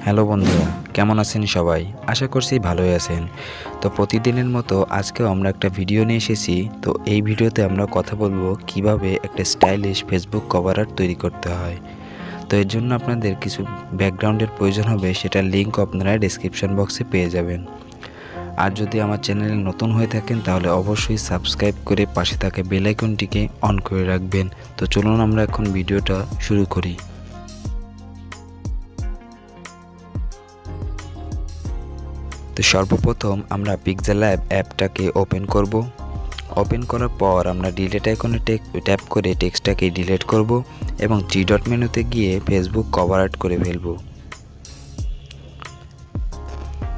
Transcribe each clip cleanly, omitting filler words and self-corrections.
Hello বন্ধুরা, কেমন আছেন সবাই? আশা করছি ভালোই আছেন। তো প্রতিদিনের মতো আজকেও আমরা একটা ভিডিও নিয়ে এসেছি। তো এই ভিডিওতে আমরা কথা বলবো কিভাবে একটা স্টাইলিশ ফেসবুক কভার আর্ট তৈরি করতে হয়। তো এর জন্য আপনাদের কিছু ব্যাকগ্রাউন্ডের প্রয়োজন হবে, সেটার লিঙ্ক আপনারা ডেসক্রিপশন বক্সে পেয়ে যাবেন। আর যদি আমার চ্যানেলে নতুন হয়ে থাকেন তাহলে অবশ্যই সাবস্ক্রাইব করে পাশে থাকা বেল আইকনটিকে অন করে রাখবেন। তো চলুন আমরা এখন ভিডিওটা শুরু করি। তো সর্বপ্রথম আমরা পিক্সেলল্যাব অ্যাপটাকে ওপেন করব। ওপেন করার পর আমরা ডিলিট আইকনে ট্যাপ করে টেক্সটটাকে ডিলিট করব এবং থ্রি ডট মেনুতে গিয়ে ফেসবুক কভার আর্ট করে ফেলব।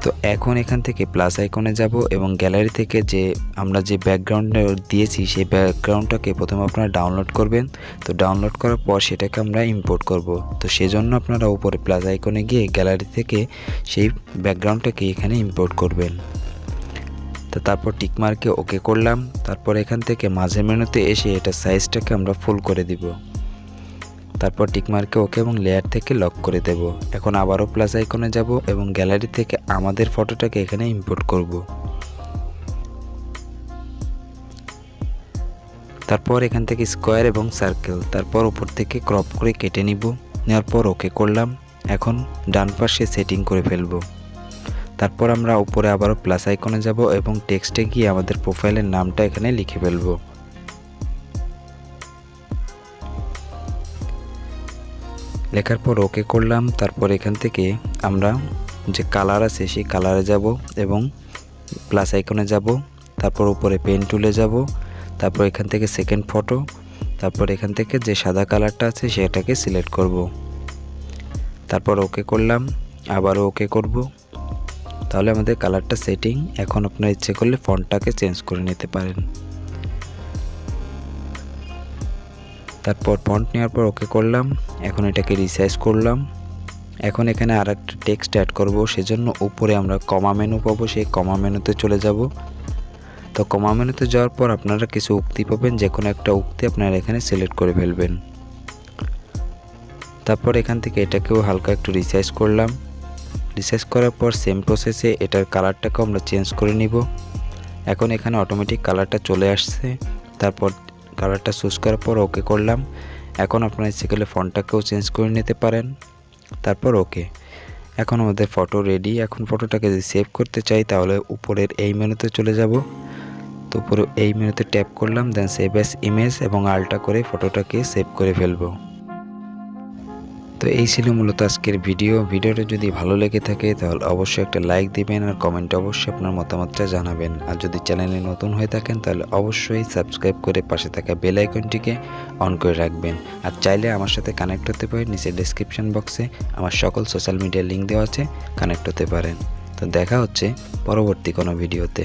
তো এখন এখান থেকে প্লাস আইকনে যাব এবং গ্যালারি থেকে আমরা যে ব্যাকগ্রাউন্ড দিয়েছি সেই ব্যাকগ্রাউন্ডটাকে প্রথমে আপনারা ডাউনলোড করবেন। তো ডাউনলোড করার পর সেটাকে আমরা ইম্পোর্ট করব। তো সেজন্য আপনারা উপরে প্লাস আইকনে গিয়ে গ্যালারি থেকে সেই ব্যাকগ্রাউন্ডটাকে এখানে ইম্পোর্ট করবেন। তো তারপর টিকমার্কে ওকে করলাম। তারপর এখান থেকে মাঝের মেনুতে এসে এটা সাইজটাকে আমরা ফুল করে দিব। তারপর টিকমার্কে ওকে এবং লেয়ার থেকে লক করে দেব। এখন আবারও প্লাস আইকনে যাব এবং গ্যালারি থেকে আমাদের ফটোটাকে এখানে ইম্পোর্ট করব। তারপর এখান থেকে স্কোয়ার এবং সার্কেল, তারপর উপর থেকে ক্রপ করে কেটে নিব। নেওয়ার পর ওকে করলাম। এখন ডান পাশে সেটিং করে ফেলব। তারপর আমরা উপরে আবারও প্লাস আইকনে যাব এবং টেক্সটে গিয়ে আমাদের প্রোফাইলের নামটা এখানে লিখে ফেলব। লেখার পর ওকে করলাম। তারপর এখান থেকে আমরা যে কালার আছে সেই কালারে যাব এবং প্লাস আইকনে যাব। তারপর উপরে পেন টুলে যাব। তারপর এখান থেকে সেকেন্ড ফটো। তারপর এখান থেকে যে সাদা কালারটা আছে সেটাকে সিলেক্ট করব। তারপর ওকে করলাম, আবারও ওকে করব। তাহলে আমাদের কালারটা সেটিং। এখন আপনার ইচ্ছে করলে ফন্টটাকে চেঞ্জ করে নিতে পারেন। তারপর ফন্ট নেওয়ার পর ওকে করলাম। এখন এটাকে রিসাইজ করলাম। এখন এখানে আর একটা টেক্সট অ্যাড করব, সেজন্য উপরে আমরা কমা মেনু পাবো, সেই কমা মেনুতে চলে যাব। তো কমা মেনুতে যাওয়ার পর আপনারা কিছু উক্তি পাবেন, যে কোনো একটা উক্তি আপনারা এখানে সিলেক্ট করে ফেলবেন। তারপর এখান থেকে এটাকেও হালকা একটু রিসাইজ করলাম। রিসাইজ করার পর সেম প্রসেসে এটার কালারটাকেও আমরা চেঞ্জ করে নিব। এখন এখানে অটোমেটিক কালারটা চলে আসছে। তারপর কালারটা চুজ করার পর ওকে করলাম। এখন আপনারা ইচ্ছে করলে ফন্টটাকেও চেঞ্জ করে নিতে পারেন। তারপর ওকে। এখন আমাদের ফটো রেডি। এখন ফটোটাকে যদি সেভ করতে চাই তাহলে উপরের এই মেনুতে চলে যাব। তো উপরে এই মেনুতে ট্যাপ করলাম, দেন সেভ অ্যাজ ইমেজ এবং আলটা করে ফটোটাকে সেভ করে ফেলবো। তো এই ছিল মূলত আজকের ভিডিওটা যদি ভালো লেগে থাকে তাহলে অবশ্যই একটা লাইক দিবেন আর কমেন্টে অবশ্যই আপনার মতামতটা জানাবেন। আর যদি চ্যানেলে নতুন হয়ে থাকেন তাহলে অবশ্যই সাবস্ক্রাইব করে পাশে থাকা বেল আইকনটিকে অন করে রাখবেন। আর চাইলে আমার সাথে কানেক্ট হতে পারেন, নিচে ডেসক্রিপশন বক্সে আমার সকল সোশ্যাল মিডিয়ার লিঙ্ক দেওয়া আছে, কানেক্ট হতে পারেন। তো দেখা হচ্ছে পরবর্তী কোনো ভিডিওতে।